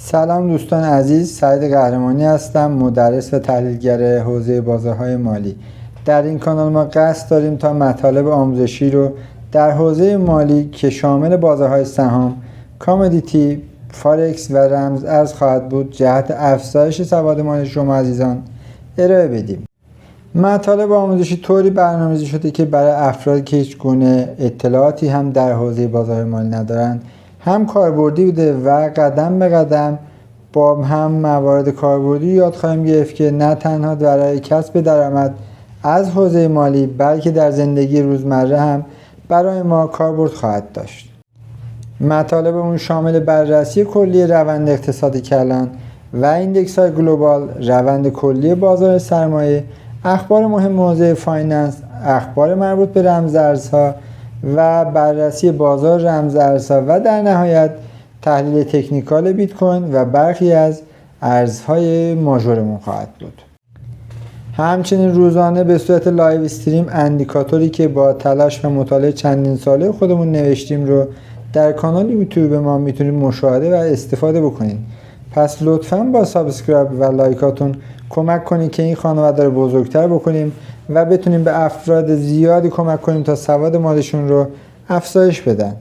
سلام دوستان عزیز، سعید قهرمانی هستم، مدرس و تحلیلگر حوزه بازارهای مالی. در این کانال ما قصد داریم تا مطالب آموزشی رو در حوزه مالی که شامل بازارهای سهام، کامودیتی، فارکس و رمز ارز خواهد بود جهت افزایش سواد مالی شما عزیزان ارائه بدیم. مطالب آموزشی طوری برنامه‌ریزی شده که برای افرادی که هیچ گونه اطلاعاتی هم در حوزه بازار مالی ندارند هم کاربردی بوده و قدم به قدم با هم موارد کاربردی یاد خواهیم گرفت که نه تنها برای کسب درآمد از حوزه مالی بلکه در زندگی روزمره هم برای ما کاربرد خواهد داشت. مطالبمون شامل بررسی کلی روند اقتصادی کلان و ایندکس های گلوبال، روند کلی بازار سرمایه، اخبار مهم حوزه فایننس، اخبار مربوط به رمز ارزها و بررسی بازار رمز ارزها و در نهایت تحلیل تکنیکال بیت کوین و برخی از ارزهای ماژورمون خواهد بود. همچنین روزانه به صورت لایو استریم اندیکاتوری که با تلاش و مطالعه چندین ساله خودمون نوشتیم رو در کانال یوتیوب ما میتونید مشاهده و استفاده بکنید. پس لطفاً با سابسکرایب و لایکاتون کمک کنید که این خانواده رو بزرگتر بکنیم و بتونیم به افراد زیادی کمک کنیم تا سواد مالشون رو افزایش بدن.